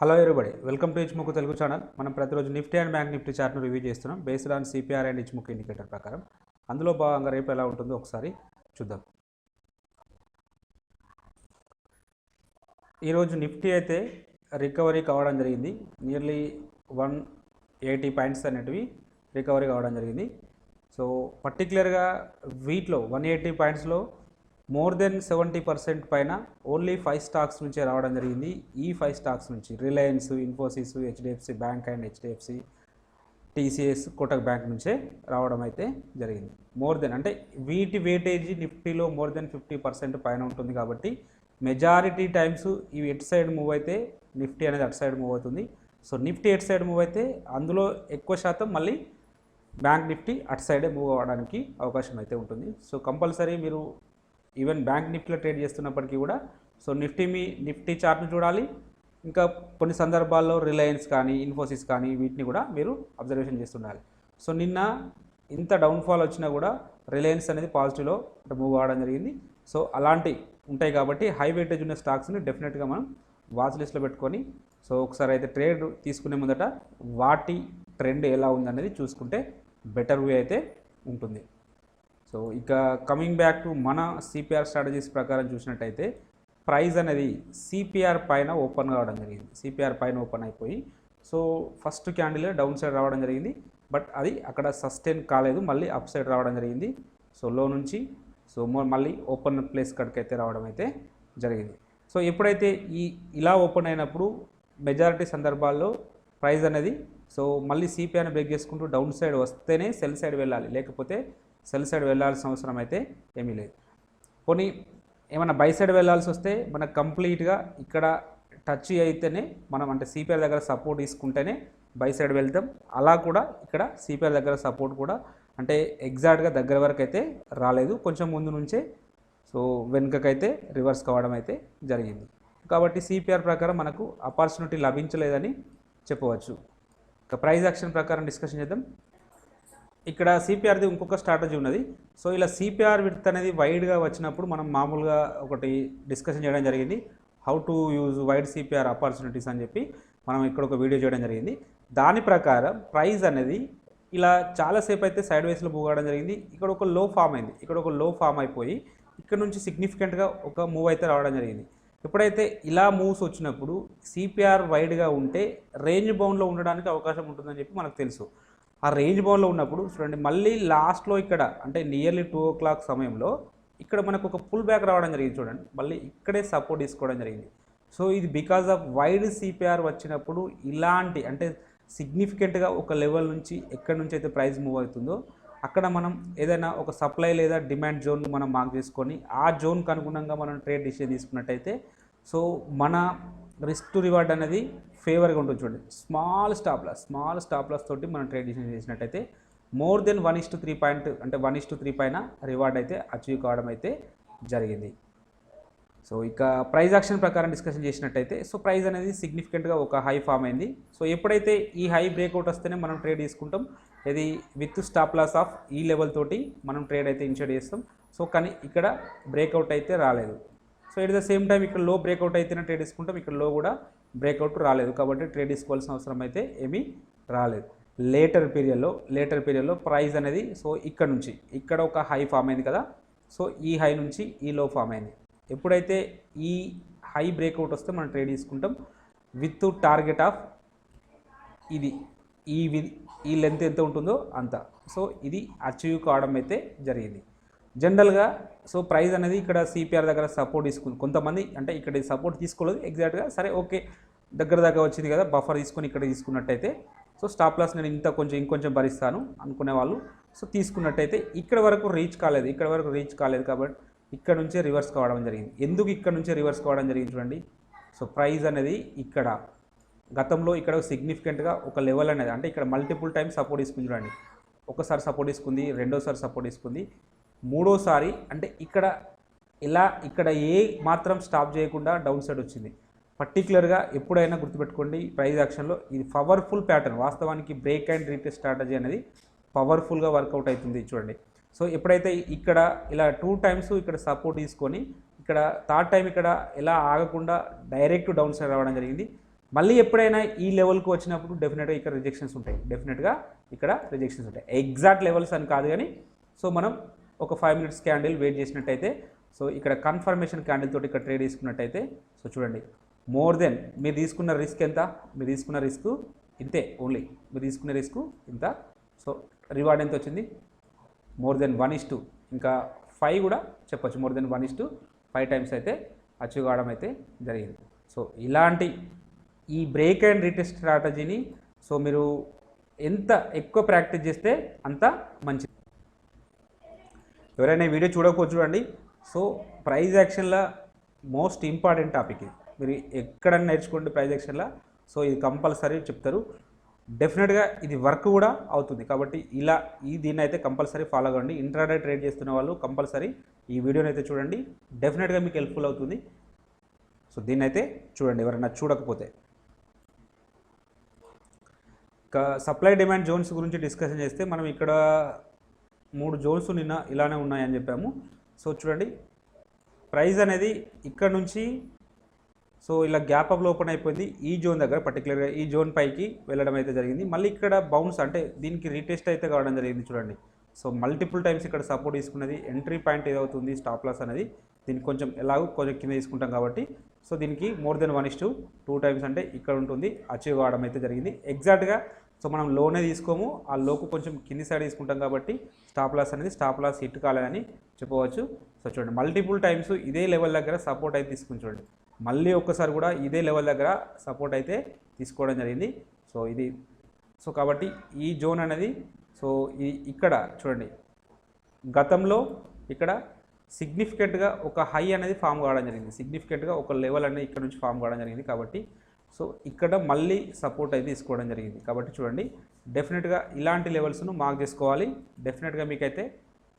Hello everybody, welcome to Ichimoku Telugu channel. మనం ప్రతిరోజు nifty and bank nifty చార్ట్ను review చేస్తున్నాం based on CPR and Ichimoku indicator ప్రకారం. అందులో భాగంగా రేపు ఎలా ఉంటుందో ఒకసారి చూద్దాం. ఈరోజు నిఫ్టీ అయితే రికవరీ కావడం జరిగింది. నియర్లీ 180 పాయింట్స్ అనేటివి రికవరీ కావడం జరిగింది. సో పర్టికులర్గా వీటిలో 180 పాయింట్స్లో మోర్ దెన్ 70% పైన ఓన్లీ 5 స్టాక్స్ నుంచే రావడం జరిగింది. ఈ 5 స్టాక్స్ నుంచి Reliance, Infosys, HDFC bank and HDFC, TCS, Kotak bank నుంచే రావడం అయితే జరిగింది. మోర్ దెన్ అంటే వీటి వెయిటేజీ నిఫ్టీలో మోర్ దెన్ 50% పైన ఉంటుంది. కాబట్టి మెజారిటీ టైమ్స్ ఇవి ఎటు సైడ్ మూవ్ అయితే నిఫ్టీ అనేది అటు సైడ్ మూవ్ అవుతుంది. సో నిఫ్టీ ఎటు సైడ్ మూవ్ అయితే అందులో ఎక్కువ శాతం మళ్ళీ బ్యాంక్ నిఫ్టీ అటు సైడే మూవ్ అవ్వడానికి అవకాశం అయితే ఉంటుంది. సో కంపల్సరీ మీరు ఈవెన్ బ్యాంక్ నిఫ్టీలో ట్రేడ్ చేస్తున్నప్పటికీ కూడా సో నిఫ్టీ చార్ట్ను చూడాలి. ఇంకా కొన్ని సందర్భాల్లో రిలయన్స్ కానీ ఇన్ఫోసిస్ కానీ వీటిని కూడా మీరు అబ్జర్వేషన్ చేస్తుండాలి. సో నిన్న ఇంత డౌన్ఫాల్ వచ్చినా కూడా రిలయన్స్ అనేది పాజిటివ్లో మూవ్ అవ్వడం జరిగింది. సో అలాంటి ఉంటాయి కాబట్టి హై వెయిటేజ్ ఉన్న స్టాక్స్ని డెఫినెట్గా మనం వాచ్ లిస్ట్లో పెట్టుకొని సో ఒకసారి అయితే ట్రేడ్ తీసుకునే ముందట వాటి ట్రెండ్ ఎలా ఉందనేది చూసుకుంటే బెటర్ వే అయితే ఉంటుంది. సో ఇక కమింగ్ బ్యాక్ టు మన సిపిఆర్ స్ట్రాటజీస్ ప్రకారం చూసినట్టయితే ప్రైస్ అనేది సిపిఆర్ పైన ఓపెన్ కావడం జరిగింది. సిపిఆర్ పైన ఓపెన్ అయిపోయి so first candle down side రావడం జరిగింది. బట్ అది అక్కడ సస్టైన్ కాలేదు, మళ్ళీ అప్ సైడ్ రావడం జరిగింది. సో లో నుంచి సో మళ్ళీ ఓపెన్ ప్లేస్ కడికైతే రావడం అయితే జరిగింది. సో ఎప్పుడైతే ఇలా ఓపెన్ అయినప్పుడు మెజారిటీ సందర్భాల్లో ప్రైస్ అనేది సో మళ్ళీ సిపిఆర్ని బ్రేక్ చేసుకుంటూ డౌన్ సైడ్ వస్తేనే సెల్ సైడ్ వెళ్ళాలి, లేకపోతే సెల్ సైడ్ వెళ్ళాల్సిన అవసరం అయితే ఏమీ లేదు. పోనీ ఏమైనా బై సైడ్ వెళ్ళాల్సి వస్తే మనకు కంప్లీట్గా ఇక్కడ టచ్ అయితేనే మనం అంటే సిపిఆర్ దగ్గర సపోర్ట్ తీసుకుంటేనే బై సైడ్ వెళ్తాం. అలా కూడా ఇక్కడ సిపిఆర్ దగ్గర సపోర్ట్ కూడా అంటే ఎగ్జాక్ట్గా దగ్గర వరకు అయితే రాలేదు, కొంచెం ముందు నుంచే సో వెనుకకైతే రివర్స్ కావడం అయితే జరిగింది. కాబట్టి సిపిఆర్ ప్రకారం మనకు ఆపర్చునిటీ లభించలేదని చెప్పవచ్చు. ఇక ప్రైస్ యాక్షన్ ప్రకారం డిస్కషన్ చేద్దాం. ఇక్కడ సిపిఆర్ది ఇంకొక స్ట్రాటజీ ఉన్నది. సో ఇలా సిపిఆర్ విడ్త్ అనేది వైడ్గా వచ్చినప్పుడు మనం మామూలుగా ఒకటి డిస్కషన్ చేయడం జరిగింది, how to use wide CPR opportunities అని చెప్పి మనం ఇక్కడ ఒక వీడియో చేయడం జరిగింది. దాని ప్రకారం ప్రైస్ అనేది ఇలా చాలాసేపు అయితే సైడ్ వేస్లో మూవ్ అవ్వడం జరిగింది. ఇక్కడ ఒక లో ఫామ్ అయింది, ఇక్కడ ఒక లో ఫామ్ అయిపోయి ఇక్కడ నుంచి సిగ్నిఫికెంట్గా ఒక మూవ్ అయితే రావడం జరిగింది. ఎప్పుడైతే ఇలా మూవ్స్ వచ్చినప్పుడు సిపిఆర్ వైడ్గా ఉంటే రేంజ్ బౌండ్లో ఉండడానికి అవకాశం ఉంటుందని చెప్పి మనకు తెలుసు. ఆ రేంజ్ బౌండ్లో ఉన్నప్పుడు చూడండి మళ్ళీ లాస్ట్లో ఇక్కడ అంటే నియర్లీ 2 o'clock సమయంలో ఇక్కడ మనకు ఒక పుల్ బ్యాక్ రావడం జరిగింది. చూడండి మళ్ళీ ఇక్కడే సపోర్ట్ తీసుకోవడం జరిగింది. సో ఇది బికాజ్ ఆఫ్ వైడ్ సిపిఆర్ వచ్చినప్పుడు ఇలాంటి అంటే సిగ్నిఫికెంట్గా ఒక లెవెల్ నుంచి ఎక్కడి నుంచి అయితే ప్రైస్ మూవ్ అవుతుందో అక్కడ మనం ఏదైనా ఒక సప్లై లేదా డిమాండ్ జోన్ మనం మార్క్ చేసుకొని ఆ జోన్కి అనుగుణంగా మనం ట్రేడ్ డిసిషన్ తీసుకున్నట్టయితే సో మన రిస్క్ టు రివార్డ్ అనేది ఫేవర్గా ఉంటుంది. చూడండి స్మాల్ స్టాప్ లాస్ తోటి మనం ట్రేడ్ డిసిషన్ చేసినట్టయితే మోర్ దెన్ 1:3 పాయింట్ అంటే 1:3 పైన రివార్డ్ అయితే అచీవ్ కావడం అయితే జరిగింది. సో ఇక ప్రైస్ యాక్షన్ ప్రకారం డిస్కషన్ చేసినట్టయితే సో ప్రైస్ అనేది సిగ్నిఫికెంట్గా ఒక హై ఫామ్ అయింది. సో ఎప్పుడైతే ఈ హై బ్రేక్అవుట్ వస్తేనే మనం ట్రేడ్ తీసుకుంటాం, ఇది విత్ స్టాప్ లాస్ ఆఫ్ ఈ లెవెల్ తోటి మనం ట్రేడ్ అయితే ఇనిషియేట్ చేస్తాం. సో కానీ ఇక్కడ బ్రేక్అవుట్ అయితే రాలేదు. So at the same time ఇక్కడ లో బ్రేక్అవుట్ అయితేనే ట్రేడ్ తీసుకుంటాం, ఇక్కడ లో కూడా బ్రేక్అవుట్ రాలేదు కాబట్టి ట్రేడ్ తీసుకోవాల్సిన అవసరం అయితే ఏమీ రాలేదు. లేటర్ పీరియడ్లో ప్రైస్ అనేది సో ఇక్కడ నుంచి ఇక్కడ ఒక హై ఫామ్ అయింది కదా, సో ఈ హై నుంచి ఈ లో ఫామ్ అయింది. ఎప్పుడైతే ఈ హై బ్రేక్అవుట్ వస్తే మనం ట్రేడ్ తీసుకుంటాం విత్ టార్గెట్ ఆఫ్ ఇది ఈ లెంత్ ఎంత ఉంటుందో అంత. సో ఇది అచీవ్ కావడం అయితే జరిగింది. జనరల్గా సో ప్రైస్ అనేది ఇక్కడ సిపిఆర్ దగ్గర సపోర్ట్ తీసుకుంది. కొంతమంది అంటే ఇక్కడ సపోర్ట్ తీసుకోలేదు ఎగ్జాక్ట్గా, సరే ఓకే దగ్గర వచ్చింది కదా బఫర్ తీసుకొని ఇక్కడ తీసుకున్నట్టయితే సో స్టాప్ లాస్ నేను ఇంకొంచెం భరిస్తాను అనుకునే వాళ్ళు సో తీసుకున్నట్టయితే ఇక్కడ వరకు రీచ్ కాలేదు కాబట్టి ఇక్కడ నుంచే రివర్స్ కావడం జరిగింది. ఎందుకు ఇక్కడ నుంచే రివర్స్ కావడం జరిగింది చూడండి. సో ప్రైస్ అనేది ఇక్కడ గతంలో ఇక్కడ సిగ్నిఫికెంట్గా ఒక లెవెల్ అనేది అంటే ఇక్కడ మల్టిపుల్ టైమ్స్ సపోర్ట్ తీసుకుంది చూడండి. ఒకసారి సపోర్ట్ తీసుకుంది, రెండోసారి సపోర్ట్ తీసుకుంది, మూడోసారి అంటే ఇక్కడ ఏ మాత్రం స్టాప్ చేయకుండా డౌన్ సైడ్ వచ్చింది. పర్టికులర్గా ఎప్పుడైనా గుర్తుపెట్టుకోండి ప్రైస్ యాక్షన్లో ఇది పవర్ఫుల్ ప్యాటర్న్. వాస్తవానికి బ్రేక్ అండ్ రీటెస్ట్ స్ట్రాటజీ అనేది పవర్ఫుల్గా వర్కౌట్ అవుతుంది చూడండి. సో ఎప్పుడైతే ఇక్కడ ఇలా 2 times ఇక్కడ సపోర్ట్ తీసుకొని ఇక్కడ థర్డ్ టైం ఇక్కడ ఇలా ఆగకుండా డైరెక్ట్ డౌన్ సైడ్ రావడం జరిగింది. మళ్ళీ ఎప్పుడైనా ఈ లెవెల్కి వచ్చినప్పుడు డెఫినెట్గా ఇక్కడ రిజెక్షన్స్ ఉంటాయి, ఎగ్జాక్ట్ లెవెల్స్ అని కాదు కానీ సో మనం ఒక 5 minutes క్యాండిల్ వెయిట్ చేసినట్టయితే సో ఇక్కడ కన్ఫర్మేషన్ క్యాండిల్ తోటి ఇక్కడ ట్రేడ్ తీసుకున్నట్టయితే సో చూడండి మోర్ దెన్ మీరు తీసుకున్న రిస్క్ ఎంత, మీరు తీసుకున్న రిస్క్ ఇంతే, ఓన్లీ మీరు తీసుకున్న రిస్క్ ఇంత. సో రివార్డ్ ఎంత వచ్చింది, మోర్ దెన్ 1:2, ఇంకా 5 కూడా చెప్పొచ్చు, మోర్ దెన్ 1:5 టైమ్స్ అయితే అచీవ్ కావడం అయితే జరిగింది. సో ఇలాంటి ఈ బ్రేక్ అండ్ రీటెస్ట్ స్ట్రాటజీని సో మీరు ఎంత ఎక్కువ ప్రాక్టీస్ చేస్తే అంత మంచిది. ఎవరైనా వీడియో చూడకపోతే చూడండి. సో ప్రైజ్ యాక్షన్లో మోస్ట్ ఇంపార్టెంట్ టాపిక్ ఇది, మీరు ఎక్కడన్నా నేర్చుకోండి ప్రైజ్ యాక్షన్లో. సో ఇది కంపల్సరీ చెప్తారు, డెఫినెట్గా ఇది వర్క్ కూడా అవుతుంది. కాబట్టి దీన్ని అయితే కంపల్సరీ ఫాలో అవ్వండి. ఇంట్రాడే ట్రేడ్ చేస్తున్న వాళ్ళు కంపల్సరీ ఈ వీడియోని అయితే చూడండి, డెఫినెట్గా మీకు హెల్ప్ఫుల్ అవుతుంది. సో దీన్ని అయితే చూడండి ఎవరైనా చూడకపోతే. సప్లై డిమాండ్ జోన్స్ గురించి డిస్కషన్ చేస్తే మనం ఇక్కడ 3 జోన్స్ నిన్న ఇలానే ఉన్నాయని చెప్పాము. సో చూడండి ప్రైస్ అనేది ఇక్కడ నుంచి సో ఇలా గ్యాప్ అప్లో ఓపెన్ అయిపోయింది ఈ జోన్ దగ్గర, పర్టికులర్గా ఈ జోన్ పైకి వెళ్ళడం అయితే జరిగింది. మళ్ళీ ఇక్కడ బౌన్స్ అంటే దీనికి రీటెస్ట్ అయితే కావడం జరిగింది చూడండి. సో మల్టిపుల్ టైమ్స్ ఇక్కడ సపోర్ట్ తీసుకున్నది, ఎంట్రీ పాయింట్ ఏదవుతుంది స్టాప్ లాస్ అనేది దీనికి కొంచెం ఎలాగో కొంచెం కింద తీసుకుంటాం కాబట్టి సో దీనికి మోర్ దెన్ 1:2 టైమ్స్ అంటే ఇక్కడ ఉంటుంది, అచీవ్ కావడం అయితే జరిగింది. ఎగ్జాక్ట్గా సో మనం లోనే తీసుకోము, ఆ లోకు కొంచెం కింది సైడ్ తీసుకుంటాం కాబట్టి స్టాప్ లాస్ హిట్ కాలేదని చెప్పవచ్చు. సో చూడండి మల్టిపుల్ టైమ్స్ ఇదే లెవెల్ దగ్గర సపోర్ట్ అయితే తీసుకుని చూడండి, మళ్ళీ ఒక్కసారి కూడా ఇదే లెవెల్ దగ్గర సపోర్ట్ అయితే తీసుకోవడం జరిగింది. సో కాబట్టి ఈ జోన్ అనేది సో ఇక్కడ చూడండి గతంలో ఇక్కడ సిగ్నిఫికెంట్గా ఒక హై అనేది ఫామ్ కావడం జరిగింది, సిగ్నిఫికెంట్గా ఒక లెవెల్ అనేది ఇక్కడ నుంచి ఫామ్ కావడం జరిగింది. కాబట్టి సో ఇక్కడ మళ్ళీ సపోర్ట్ అయితే తీసుకోవడం జరిగింది. కాబట్టి చూడండి డెఫినెట్గా ఇలాంటి లెవెల్స్ను మార్క్ చేసుకోవాలి. డెఫినెట్గా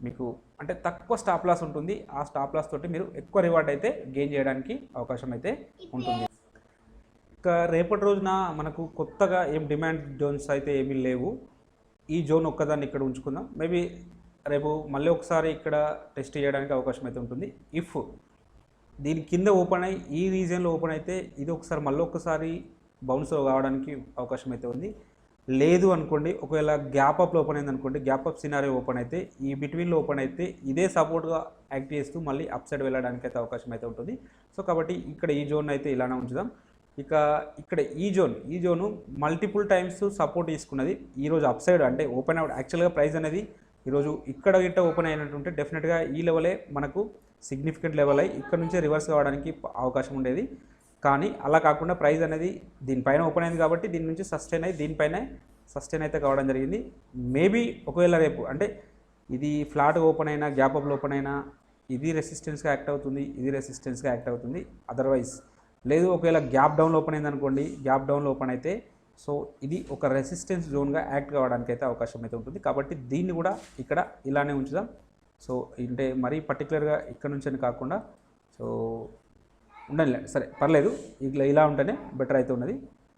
మీకు అంటే తక్కువ స్టాప్ లాస్ ఉంటుంది, ఆ స్టాప్ లాస్ తోటి మీరు ఎక్కువ రివార్డ్ అయితే గెయిన్ చేయడానికి అవకాశం అయితే ఉంటుంది. ఇంకా రేపటి రోజున మనకు కొత్తగా ఏం డిమాండ్ జోన్స్ అయితే ఏమీ లేవు, ఈ జోన్ ఒక్కదాన్ని ఇక్కడ ఉంచుకుందాం. మేబీ రేపు మళ్ళీ ఒకసారి ఇక్కడ టెస్ట్ చేయడానికి అవకాశం అయితే ఉంటుంది. ఇఫ్ దీని కింద ఓపెన్ అయ్యి ఈ రీజియన్లో ఓపెన్ అయితే ఇది ఒకసారి మళ్ళీ ఒక్కసారి బౌన్స్ కావడానికి అవకాశం అయితే ఉంది. లేదు అనుకోండి, ఒకవేళ గ్యాప్ అప్లో ఓపెన్ అయింది అనుకోండి, గ్యాప్ అప్ సినారియో ఓపెన్ అయితే ఈ బిట్వీన్లో ఓపెన్ అయితే ఇదే సపోర్ట్గా యాక్ట్ చేస్తూ మళ్ళీ అప్ సైడ్ వెళ్ళడానికి అయితే అవకాశం అయితే ఉంటుంది. సో కాబట్టి ఇక్కడ ఈ జోన్ అయితే ఇలానే ఉంచుదాం. ఇక్కడ ఈ జోను మల్టిపుల్ టైమ్స్ సపోర్ట్ తీసుకున్నది, ఈరోజు అప్ సైడ్ అంటే ఓపెన్ అవుట్ యాక్చువల్గా ప్రైస్ అనేది ఈరోజు ఇక్కడ గిట్ట ఓపెన్ అయినట్టుంటే డెఫినెట్గా ఈ లెవెలే మనకు సిగ్నిఫికెంట్ లెవెల్ అయ్యి ఇక్కడ నుంచే రివర్స్ కావడానికి అవకాశం ఉండేది. కానీ అలా కాకుండా ప్రైస్ అనేది దీనిపైన ఓపెన్ అయింది కాబట్టి దీని నుంచి సస్టైన్ అయ్యి దీనిపైన సస్టైన్ అయితే కావడం జరిగింది. మేబీ ఒకవేళ రేపు అంటే ఇది ఫ్లాట్గా ఓపెన్ అయినా గ్యాప్ అప్లో ఓపెన్ అయినా ఇది రెసిస్టెన్స్గా యాక్ట్ అవుతుంది, అదర్వైజ్ లేదు ఒకవేళ గ్యాప్ డౌన్లో ఓపెన్ అయింది అనుకోండి, గ్యాప్ డౌన్లో ఓపెన్ అయితే సో ఇది ఒక రెసిస్టెన్స్ జోన్గా యాక్ట్ కావడానికి అయితే అవకాశం అయితే ఉంటుంది. కాబట్టి దీన్ని కూడా ఇక్కడ ఇలానే ఉంచుదాం. సో అంటే మరీ పర్టికులర్గా ఇక్కడ నుంచి అని కాకుండా సో ఉండండి, సరే పర్లేదు, ఇలా ఉంటేనే బెటర్ అయితే ఉన్నది.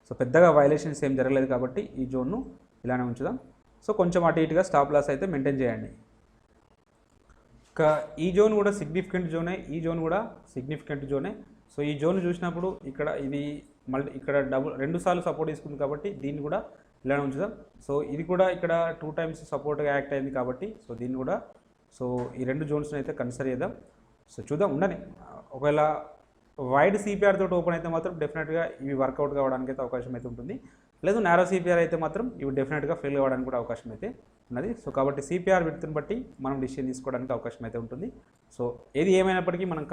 సో పెద్దగా వైలేషన్స్ ఏం జరగలేదు కాబట్టి ఈ జోన్ను ఇలానే ఉంచుదాం. సో కొంచెం అటు ఇటుగా స్టాప్ లాస్ అయితే మెయింటైన్ చేయండి. ఈ జోన్ కూడా సిగ్నిఫికెంట్ జోనే, ఈ జోన్ కూడా సిగ్నిఫికెంట్ జోనే. సో ఈ జోన్ చూసినప్పుడు ఇక్కడ ఇది మళ్ళీ ఇక్కడ రెండు సార్లు సపోర్ట్ తీసుకుంది కాబట్టి దీన్ని కూడా ఇలానే ఉంచుదాం. సో ఇది కూడా ఇక్కడ 2 టైమ్స్ సపోర్ట్గా యాక్ట్ అయింది కాబట్టి సో దీన్ని కూడా సో ఈ 2 జోన్స్ని అయితే కన్సిడర్ చేద్దాం. సో చూద్దాం ఉండని, ఒకవేళ వైడ్ సిపిఆర్ తోటి ఓపెన్ అయితే మాత్రం డెఫినెట్గా ఇవి వర్కౌట్ కావడానికి అయితే అవకాశం అయితే ఉంటుంది. లేదు నారో సిపిఆర్ అయితే మాత్రం ఇవి డెఫినెట్గా ఫెయిల్ కావడానికి కూడా అవకాశం అయితే ఉన్నది. సో కాబట్టి సిపిఆర్ విత్ని బట్టి మనం డిసిషన్ తీసుకోవడానికి అవకాశం అయితే ఉంటుంది. సో ఏది ఏమైనప్పటికీ మనం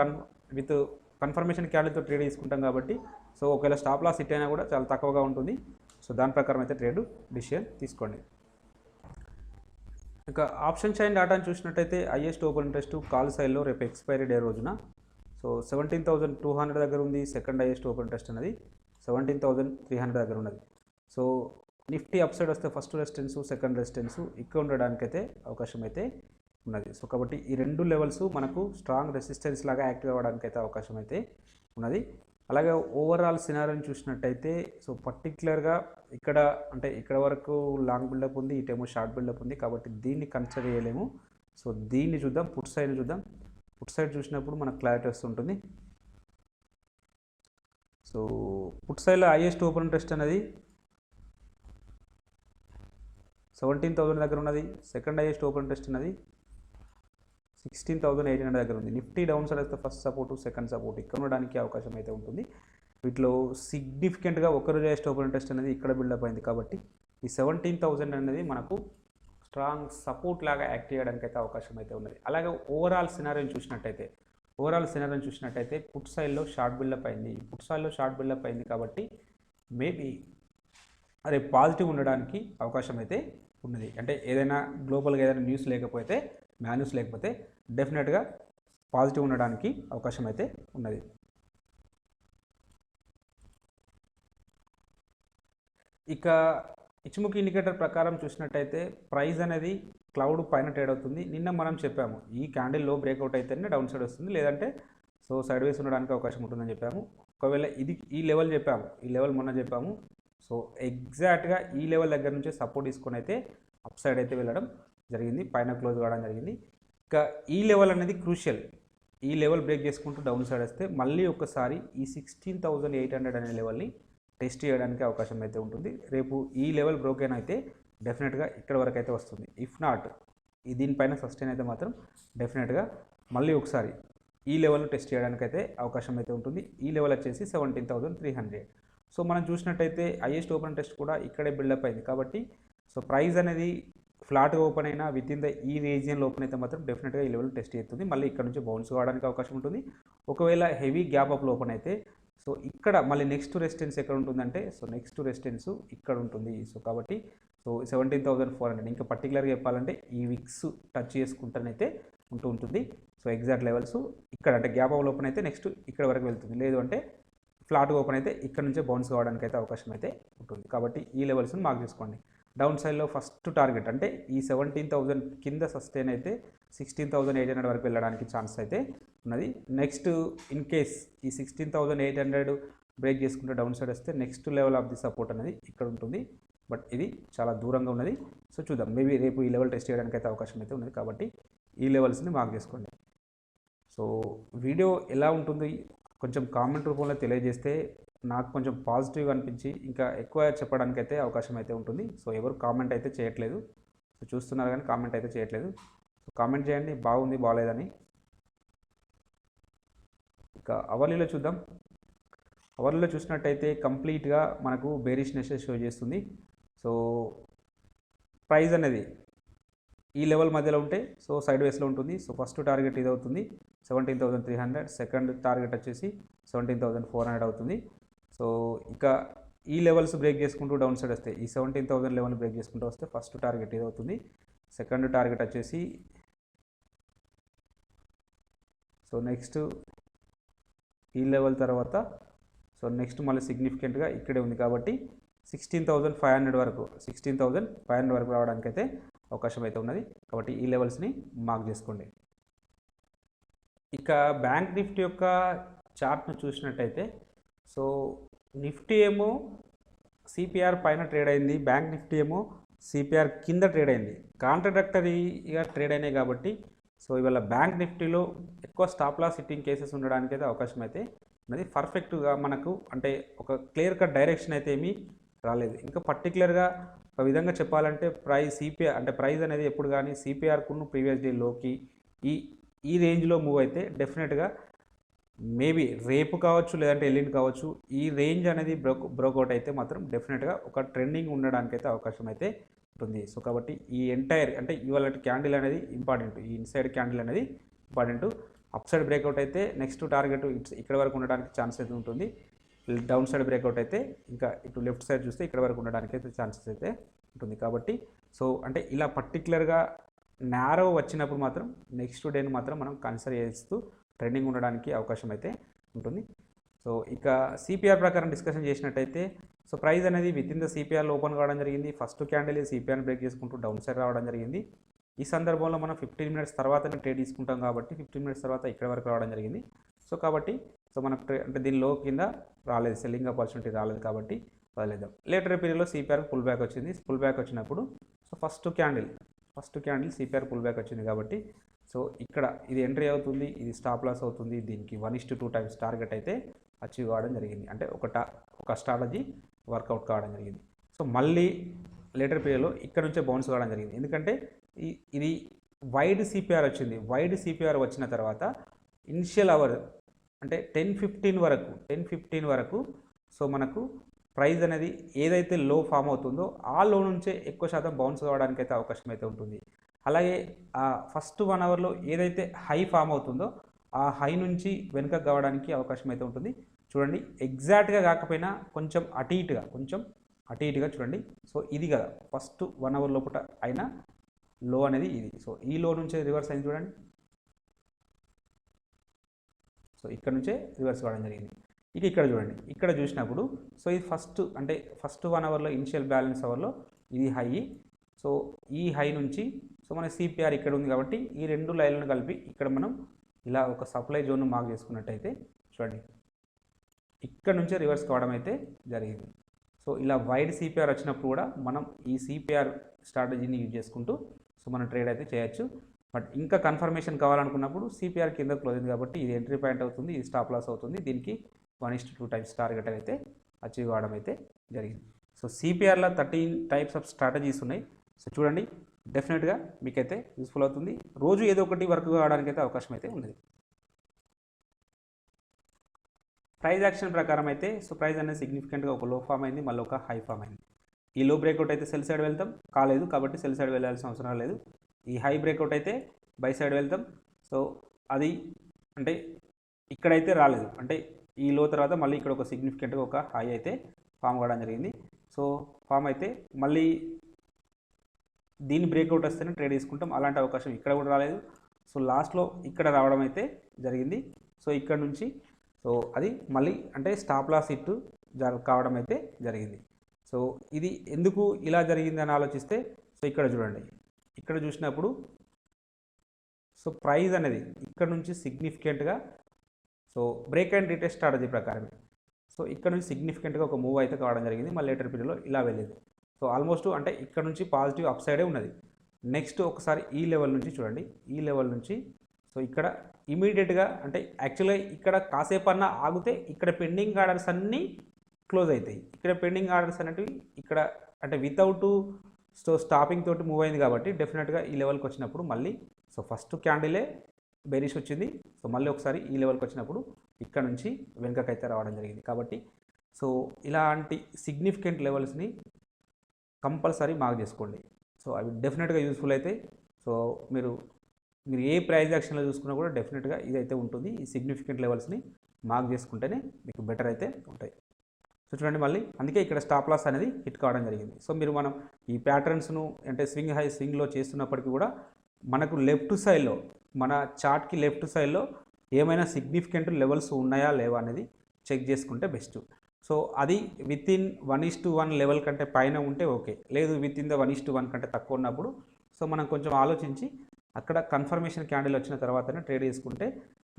కన్ఫర్మేషన్ క్యాండిల్తో ట్రేడ్ తీసుకుంటాం కాబట్టి సో ఒకవేళ స్టాప్ లాస్ హిట్ అయినా కూడా చాలా తక్కువగా ఉంటుంది. సో దాని ప్రకారం అయితే ట్రేడ్ డిసిషన్ తీసుకోండి. ఇక ఆప్షన్ చైన్ డాటాను చూసినట్టయితే హైయెస్ట్ ఓపెన్ ఇంట్రెస్ట్ కాల్ సైడ్లో రేపు ఎక్స్పైరీ డే రోజున సో 17,200 దగ్గర ఉంది. సెకండ్ హైయెస్ట్ ఓపెన్ ఇంట్రెస్ట్ అనేది 17,300 దగ్గర ఉన్నది. సో నిఫ్టీ అప్ సైడ్ వస్తే ఫస్ట్ రెసిస్టెన్స్ సెకండ్ రెసిస్టెన్స్ ఇక్కడ ఉండడానికైతే అవకాశం అయితే ఉన్నది. సో కాబట్టి ఈ 2 లెవెల్స్ మనకు స్ట్రాంగ్ రెసిస్టెన్స్ లాగా యాక్టివ్ అవ్వడానికి అయితే అవకాశం అయితే ఉన్నది. అలాగే ఓవరాల్ సినారియోని చూసినట్టయితే సో పర్టికులర్గా ఇక్కడ వరకు లాంగ్ బిల్డప్ ఉంది, ఇటేమో షార్ట్ బిల్డప్ ఉంది కాబట్టి దీన్ని కన్సిడర్ చేయలేము. సో దీన్ని చూద్దాం, పుట్ సైడ్ చూద్దాం. పుట్ సైడ్ చూసినప్పుడు మనకు క్లారిటీ వస్తుంటుంది. సో పుట్ సైడ్లో హైయెస్ట్ ఓపెన్ ఇంట్రెస్ట్ అనేది 17,000 దగ్గర ఉన్నది. సెకండ్ హైయెస్ట్ ఓపెన్ ఇంట్రెస్ట్ ఉన్నది 16,800 దగ్గర ఉంది. నిఫ్టీ డౌన్ సైడ్ అయితే ఫస్ట్ సపోర్టు, సెకండ్ సపోర్ట్ ఇక్కడ ఉండడానికి అవకాశం అయితే ఉంటుంది. వీటిలో సిగ్నిఫికెంట్గా ఒక్కరోజు హైయెస్ట్ ఓపెన్ ఇంట్రెస్ట్ అనేది ఇక్కడ బిల్డప్ అయింది కాబట్టి ఈ 17,000 అనేది మనకు స్ట్రాంగ్ సపోర్ట్ లాగా యాక్ట్ చేయడానికి అయితే అవకాశం అయితే ఉన్నది. అలాగే ఓవరాల్ సినారియోని చూసినట్టయితే పుట్ సైడ్లో షార్ట్ బిల్డప్ అయింది కాబట్టి మేబీ రేపు పాజిటివ్ ఉండడానికి అవకాశం అయితే ఉన్నది. అంటే ఏదైనా గ్లోబల్గా ఏదైనా న్యూస్ లేకపోతే డెఫినెట్గా పాజిటివ్ ఉండడానికి అవకాశం అయితే ఉన్నది. ఇక ఇచ్చుముఖి ఇండికేటర్ ప్రకారం చూసినట్టయితే ప్రైస్ అనేది క్లౌడ్ పైన ట్రేడ్ అవుతుంది. నిన్న మనం చెప్పాము ఈ క్యాండిల్ లో బ్రేక్అవుట్ అయితేనే డౌన్ సైడ్ వస్తుంది, లేదంటే సో సైడ్ వేస్ ఉండడానికి అవకాశం ఉంటుందని చెప్పాము. ఒకవేళ ఈ లెవెల్ మొన్న చెప్పాము. సో ఎగ్జాక్ట్గా ఈ లెవెల్ దగ్గర నుంచి సపోర్ట్ తీసుకొని అయితే అప్ సైడ్ అయితే వెళ్ళడం జరిగింది, పైన క్లోజ్ కావడం జరిగింది. ఇక ఈ లెవెల్ అనేది క్రూషియల్. ఈ లెవెల్ బ్రేక్ చేసుకుంటూ డౌన్ సైడ్ వస్తే మళ్ళీ ఒకసారి ఈ 16,800 అనే లెవెల్ని టెస్ట్ చేయడానికి అవకాశం అయితే ఉంటుంది. రేపు ఈ లెవెల్ బ్రోకెన్ అయితే డెఫినెట్గా ఇక్కడ వరకు అయితే వస్తుంది. ఇఫ్ నాట్ దీనిపైన సస్టైన్ అయితే మాత్రం డెఫినెట్గా మళ్ళీ ఒకసారి ఈ లెవెల్ టెస్ట్ చేయడానికి అయితే అవకాశం అయితే ఉంటుంది. ఈ లెవెల్ వచ్చేసి 17,300. సో మనం చూసినట్టయితే హైయెస్ట్ ఓపెన్ టెస్ట్ కూడా ఇక్కడే బిల్డప్ అయింది కాబట్టి సో ప్రైస్ అనేది ఫ్లాట్గా ఓపెన్ అయినా విత్ ఇన్ ద ఈ రీజియన్లో ఓపెన్ అయితే మాత్రం డెఫినెట్గా ఈ లెవెల్ టెస్ట్ చేస్తుంది. మళ్ళీ ఇక్కడ నుంచి బౌన్స్ కావడానికి అవకాశం ఉంటుంది. ఒకవేళ హెవీ గ్యాప్ అప్లో ఓపెన్ అయితే సో ఇక్కడ మళ్ళీ నెక్స్ట్ రెసిస్టెన్స్ ఎక్కడ ఉంటుందంటే సో నెక్స్ట్ రెసిస్టెన్స్ ఇక్కడ ఉంటుంది. సో కాబట్టి సో 17,400 ఇంకా పర్టికులర్గా చెప్పాలంటే ఈ విక్స్ టచ్ చేసుకుంటానైతే ఉంటుంది. సో ఎగ్జాక్ట్ లెవెల్స్ ఇక్కడ అంటే గ్యాప్ అప్లో ఓపెన్ అయితే నెక్స్ట్ ఇక్కడ వరకు వెళ్తుంది, లేదు అంటే ఫ్లాట్గా ఓపెన్ అయితే ఇక్కడ నుంచే బౌన్స్ కావడానికి అయితే అవకాశం అయితే ఉంటుంది. కాబట్టి ఈ లెవెల్స్ని మార్క్ చేసుకోండి. డౌన్ సైడ్లో ఫస్ట్ టార్గెట్ అంటే ఈ 17,000 కింద సస్టైన్ అయితే 16,800 వరకు వెళ్ళడానికి ఛాన్స్ అయితే ఉన్నది. నెక్స్ట్ ఇన్ కేస్ ఈ 16,800 బ్రేక్ చేసుకుంటే డౌన్ సైడ్ వస్తే next level of the support అనేది ఇక్కడ ఉంటుంది. బట్ ఇది చాలా దూరంగా ఉన్నది. సో చూద్దాం, మేబీ రేపు ఈ లెవెల్ టెస్ట్ చేయడానికి అయితే అవకాశం అయితే ఉన్నది. కాబట్టి ఈ లెవెల్స్ని మార్క్ చేసుకోండి. సో వీడియో ఎలా ఉంటుంది కొంచెం కామెంట్ రూపంలో తెలియజేస్తే నాకు కొంచెం పాజిటివ్గా అనిపించి ఇంకా ఎక్కువ చెప్పడానికి అయితే అవకాశం అయితే ఉంటుంది. సో ఎవరు కామెంట్ అయితే చేయట్లేదు, సో చూస్తున్నారు కానీ కామెంట్ అయితే చేయట్లేదు. సో కామెంట్ చేయండి బాగుంది బాగాలేదని. ఇక అవర్లీలో చూద్దాం. అవర్లీలో చూసినట్టయితే కంప్లీట్గా మనకు బేరిష్నెస్ షో చేస్తుంది. సో ప్రైస్ అనేది ఈ లెవెల్ మధ్యలో ఉంటే సో సైడ్ వేస్లో ఉంటుంది. సో ఫస్ట్ టార్గెట్ ఇది అవుతుంది 17,300, సెకండ్ టార్గెట్ వచ్చేసి 17,400 అవుతుంది. సో ఇక ఈ లెవెల్స్ బ్రేక్ చేసుకుంటూ డౌన్ సైడ్ వస్తే ఈ 17,000 లెవెల్ బ్రేక్ చేసుకుంటూ వస్తే ఫస్ట్ టార్గెట్ ఇది అవుతుంది, సెకండ్ టార్గెట్ వచ్చేసి సో నెక్స్ట్ ఈ లెవెల్ తర్వాత సో నెక్స్ట్ మళ్ళీ సిగ్నిఫికెంట్గా ఇక్కడే ఉంది కాబట్టి 16,500 వరకు రావడానికి అయితే అవకాశం అయితే ఉన్నది. కాబట్టి ఈ లెవెల్స్ని మార్క్ చేసుకోండి. ఇక బ్యాంక్ నిఫ్టీ యొక్క చార్ట్ను చూసినట్టయితే సో నిఫ్టీ ఏమో సిపిఆర్ పైన ట్రేడ్ అయింది, బ్యాంక్ నిఫ్టీ ఏమో సిపిఆర్ కింద ట్రేడ్ అయింది. కాంట్రడక్టరీగా ట్రేడ్ అయినాయి కాబట్టి సో ఇవాళ బ్యాంక్ నిఫ్టీలో ఎక్కువ స్టాప్ లాస్ హిట్టింగ్ కేసెస్ ఉండడానికి అయితే అవకాశం అయితే ఉన్నది. పర్ఫెక్ట్గా మనకు అంటే ఒక క్లియర్ కట్ డైరెక్షన్ అయితే ఏమీ రాలేదు. ఇంకా పర్టికులర్గా ఒక విధంగా చెప్పాలంటే సిపిఆర్ అంటే ప్రైస్ అనేది ఎప్పుడు కానీ సిపిఆర్కును ప్రీవియస్ డే లోకి ఈ రేంజ్లో మూవ్ అయితే డెఫినెట్గా మేబీ రేపు కావచ్చు లేదంటే ఎల్లుండి కావచ్చు ఈ రేంజ్ అనేది బ్రోకౌట్ అయితే మాత్రం డెఫినెట్గా ఒక ట్రెండింగ్ ఉండడానికి అయితే అవకాశం అయితే ఉంటుంది. సో కాబట్టి ఈ ఎంటైర్ అంటే ఇవాళ క్యాండిల్ అనేది ఇంపార్టెంట్, ఈ ఇన్సైడ్ క్యాండిల్ అనేది ఇంపార్టెంట్. అప్ సైడ్ బ్రేక్అవుట్ అయితే నెక్స్ట్ టార్గెట్ ఇక్కడ వరకు ఉండడానికి ఛాన్స్ అయితే ఉంటుంది. డౌన్ సైడ్ బ్రేక్అవుట్ అయితే ఇంకా ఇటు లెఫ్ట్ సైడ్ చూస్తే ఇక్కడ వరకు ఉండడానికి అయితే ఛాన్సెస్ అయితే ఉంటుంది. కాబట్టి సో అంటే ఇలా పర్టికులర్గా నేరో వచ్చినప్పుడు మాత్రం నెక్స్ట్ డేని మాత్రం మనం కన్సిడర్ చేస్తూ ట్రెండింగ్ ఉండడానికి అవకాశం అయితే ఉంటుంది. సో ఇక సిపిఆర్ ప్రకారం డిస్కషన్ చేసినట్టయితే సో ప్రైస్ అనేది విత్ ఇన్ ద సిపిఆర్లో ఓపెన్ కావడం జరిగింది. ఫస్ట్ క్యాండిల్ సిపిఆర్ని బ్రేక్ చేసుకుంటూ డౌన్ సైడ్ రావడం జరిగింది. ఈ సందర్భంలో మనం 15 మినిట్స్ తర్వాతనే ట్రేడ్ తీసుకుంటాం కాబట్టి 15 మినిట్స్ తర్వాత ఇక్కడ వరకు రావడం జరిగింది. సో కాబట్టి సో మనకు అంటే దీని లో కింద రాలేదు, సెల్లింగ్ ఆపర్చునిటీ రాలేదు కాబట్టి వదిలేద్దాం. లేటర్ పీరియడ్లో సిపిఆర్ పుల్ బ్యాక్ వచ్చింది. పుల్ బ్యాక్ వచ్చినప్పుడు so first candle CPR pull back వచ్చింది కాబట్టి సో ఇక్కడ ఇది ఎంట్రీ అవుతుంది, ఇది స్టాప్ లాస్ అవుతుంది. దీనికి 1:2 టైమ్స్ టార్గెట్ అయితే అచీవ్ కావడం జరిగింది, అంటే ఒక స్ట్రాటజీ వర్కౌట్ కావడం జరిగింది. సో మళ్ళీ లేటర్ పీరియడ్లో ఇక్కడ నుంచే బౌన్స్ కావడం జరిగింది, ఎందుకంటే ఇది వైడ్ సిపిఆర్ వచ్చింది. వైడ్ సిపిఆర్ వచ్చిన తర్వాత ఇనిషియల్ అవర్ అంటే 10-15 వరకు సో మనకు ప్రైస్ అనేది ఏదైతే లో ఫామ్ అవుతుందో ఆ లో నుంచే ఎక్కువ శాతం బౌన్స్ కావడానికి అయితే అవకాశం అయితే ఉంటుంది. అలాగే ఆ ఫస్ట్ 1 అవర్లో ఏదైతే హై ఫామ్ అవుతుందో ఆ హై నుంచి వెనుకకు కావడానికి అవకాశం అయితే ఉంటుంది. చూడండి, ఎగ్జాక్ట్గా కాకపోయినా కొంచెం అటు ఇటుగా చూడండి. సో ఇది కదా ఫస్ట్ 1 అవర్ లోపల అయినా లో అనేది ఇది. సో ఈ లో నుంచే రివర్స్ అయింది చూడండి. సో ఇక్కడ నుంచే రివర్స్ కావడం జరిగింది. ఇక ఇక్కడ చూడండి, ఇక్కడ చూసినప్పుడు సో ఇది ఫస్ట్ 1 అవర్లో ఇనిషియల్ బ్యాలెన్స్ అవర్లో ఇది హై. సో ఈ హై నుంచి సో మన సిపిఆర్ ఇక్కడ ఉంది కాబట్టి ఈ రెండు లైన్లను కలిపి ఇక్కడ మనం ఇలా ఒక సప్లై జోన్ను మార్క్ చేసుకున్నట్టయితే చూడండి ఇక్కడ నుంచే రివర్స్ కావడం అయితే జరిగింది. సో ఇలా వైడ్ సిపిఆర్ వచ్చినప్పుడు కూడా మనం ఈ సిపిఆర్ స్ట్రాటజీని యూజ్ చేసుకుంటూ సో మనం ట్రేడ్ అయితే చేయొచ్చు. బట్ ఇంకా కన్ఫర్మేషన్ కావాలనుకున్నప్పుడు సిపిఆర్ కింద క్లోజ్ అయింది కాబట్టి ఇది ఎంట్రీ పాయింట్ అవుతుంది, ఇది స్టాప్ లాస్ అవుతుంది. దీనికి 1:2 టైమ్స్ టార్గెట్ అయితే అచీవ్ కావడం అయితే జరిగింది. సో సిపిఆర్లో 13 టైప్స్ ఆఫ్ స్ట్రాటజీస్ ఉన్నాయి. సో చూడండి, డెఫినెట్గా మీకైతే యూస్ఫుల్ అవుతుంది. రోజు ఏదో ఒకటి వర్క్ కావడానికి అయితే అవకాశం అయితే ఉన్నది. ప్రైస్ యాక్షన్ ప్రకారం అయితే సో ప్రైస్ అనేది సిగ్నిఫికెంట్గా ఒక లో ఫామ్ అయింది, మళ్ళీ ఒక హై ఫామ్ అయింది. ఈ లో బ్రేక్అవుట్ అయితే సెల్ సైడ్ వెళ్తాం, కాలేదు కాబట్టి సెల్ సైడ్ వెళ్ళాల్సిన అవసరం లేదు. ఈ హై బ్రేక్అవుట్ అయితే బై సైడ్ వెళ్తాం. సో అది అంటే ఇక్కడైతే రాలేదు, అంటే ఈ లో తర్వాత మళ్ళీ ఇక్కడ ఒక సిగ్నిఫికెంట్గా ఒక హై అయితే ఫామ్ కావడం జరిగింది. సో ఫామ్ అయితే మళ్ళీ దీని బ్రేక్అవుట్ వస్తేనే ట్రేడ్ చేసుకుంటాం, అలాంటి అవకాశం ఇక్కడ కూడా రాలేదు. సో లాస్ట్లో ఇక్కడ రావడం అయితే జరిగింది. సో ఇక్కడ నుంచి సో అది మళ్ళీ అంటే స్టాప్ లాస్ హిట్ కావడం అయితే జరిగింది. సో ఇది ఎందుకు ఇలా జరిగింది అని ఆలోచిస్తే సో ఇక్కడ చూడండి, ఇక్కడ చూసినప్పుడు సో ప్రైస్ అనేది ఇక్కడ నుంచి సిగ్నిఫికెంట్గా so break and retest strategy ప్రకారమే సో ఇక్కడ నుంచి సిగ్నిఫికెంట్గా ఒక మూవ్ అయితే కావడం జరిగింది. మళ్ళీ లేటర్ పీరియడ్లో ఇలా వెళ్ళింది. సో ఆల్మోస్ట్ అంటే ఇక్కడ నుంచి పాజిటివ్ అప్ సైడే ఉన్నది. నెక్స్ట్ ఒకసారి ఈ లెవెల్ నుంచి చూడండి, ఈ లెవెల్ నుంచి సో ఇక్కడ ఇమీడియట్గా అంటే యాక్చువల్గా ఇక్కడ కాసేపు అన్నా ఆగితే ఇక్కడ పెండింగ్ ఆర్డర్స్ అన్నీ క్లోజ్ అవుతాయి. ఇక్కడ పెండింగ్ ఆర్డర్స్ అనేటివి ఇక్కడ అంటే వితౌట్ సో స్టాపింగ్ తోటి మూవ్ అయింది కాబట్టి డెఫినెట్గా ఈ లెవెల్కి వచ్చినప్పుడు మళ్ళీ సో ఫస్ట్ క్యాండిలే బెరిష్ వచ్చింది. సో మళ్ళీ ఒకసారి ఈ లెవెల్కి వచ్చినప్పుడు ఇక్కడ నుంచి వెనుకకైతే రావడం జరిగింది. కాబట్టి సో ఇలాంటి సిగ్నిఫికెంట్ లెవెల్స్ని కంపల్సరీ మార్క్ చేసుకోండి. సో అవి డెఫినెట్గా యూస్ఫుల్ అవుతాయి. సో మీరు ఏ ప్రైస్ యాక్షన్లో చూసుకున్నా కూడా డెఫినెట్గా ఇదైతే ఉంటుంది. ఈ సిగ్నిఫికెంట్ లెవెల్స్ని మార్క్ చేసుకుంటేనే మీకు బెటర్ అయితే ఉంటాయి. సో చూడండి, మళ్ళీ అందుకే ఇక్కడ స్టాప్ లాస్ అనేది హిట్ కావడం జరిగింది. సో మనం ఈ ప్యాటర్న్స్ను అంటే స్వింగ్ హై స్వింగ్లో చేస్తున్నప్పటికీ కూడా మనకు లెఫ్ట్ సైడ్లో మన చార్ట్కి లెఫ్ట్ సైడ్లో ఏమైనా సిగ్నిఫికెంట్ లెవెల్స్ ఉన్నాయా లేవా అనేది చెక్ చేసుకుంటే బెస్ట్. సో అది వితిన్ 1:1 లెవెల్ కంటే పైన ఉంటే ఓకే, లేదు వితిన్ ద 1:1 కంటే తక్కువ ఉన్నప్పుడు సో మనం కొంచెం ఆలోచించి అక్కడ కన్ఫర్మేషన్ క్యాండిల్ వచ్చిన తర్వాతనే ట్రేడ్ చేసుకుంటే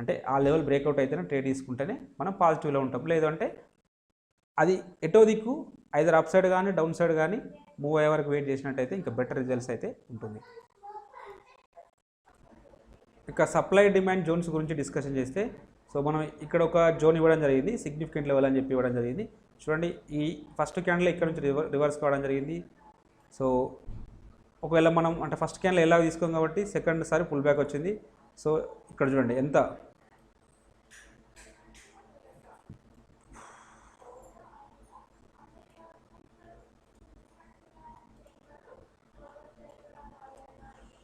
అంటే ఆ లెవెల్ బ్రేక్అవుట్ అయితేనే ట్రేడ్ తీసుకుంటేనే మనం పాజిటివ్లో ఉంటాం. లేదంటే అది ఎటో దిక్కు ఐదర్ అప్ సైడ్ కానీ డౌన్ సైడ్ కానీ మూవ్ అయ్యే వరకు వెయిట్ చేసినట్టయితే ఇంకా బెటర్ రిజల్ట్స్ అయితే ఉంటుంది. ఇక సప్లై డిమాండ్ జోన్స్ గురించి డిస్కషన్ చేస్తే సో మనం ఇక్కడ ఒక జోన్ ఇవ్వడం జరిగింది, సిగ్నిఫికెంట్ లెవెల్ అని చెప్పి ఇవ్వడం జరిగింది. చూడండి, ఈ ఫస్ట్ క్యాండిల్ ఇక్కడ నుంచి రివర్స్ కావడం జరిగింది. సో ఒకవేళ మనం అంటే ఫస్ట్ క్యాండిల్ ఎలా తీసుకోం కాబట్టి సెకండ్ సారి పుల్ బ్యాక్ వచ్చింది. సో ఇక్కడ చూడండి ఎంత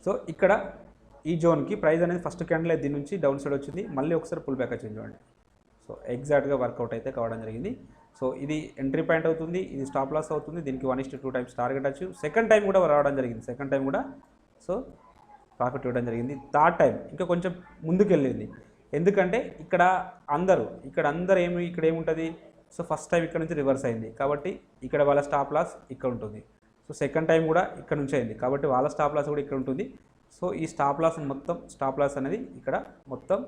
సో ఇక్కడ ఈ జోన్కి ప్రైస్ అనేది ఫస్ట్ క్యాండిల్ దీని నుంచి డౌన్ సైడ్ వచ్చింది, మళ్ళీ ఒకసారి పుల్ బ్యాక్ వచ్చింది చూడండి. సో ఎగ్జాక్ట్గా వర్కౌట్ అయితే కావడం జరిగింది. సో ఇది ఎంట్రీ పాయింట్ అవుతుంది, ఇది స్టాప్ లాస్ అవుతుంది. దీనికి 1:2 times target achieve. Second time కూడా రావడం జరిగింది, సెకండ్ టైం కూడా సో ప్రాఫిట్ ఇవ్వడం జరిగింది. థర్డ్ టైం ఇంకా కొంచెం ముందుకు వెళ్ళింది, ఎందుకంటే ఇక్కడ అందరు ఇక్కడ ఏముంటుంది సో ఫస్ట్ టైం ఇక్కడ నుంచి రివర్స్ అయింది కాబట్టి ఇక్కడ వాళ్ళ స్టాప్ లాస్ ఇక్కడ ఉంటుంది. సో సెకండ్ టైం కూడా ఇక్కడ నుంచి అయింది కాబట్టి వాళ్ళ స్టాప్ లాస్ కూడా ఇక్కడ ఉంటుంది. సో ఈ స్టాప్ లాస్ అనేది ఇక్కడ మొత్తం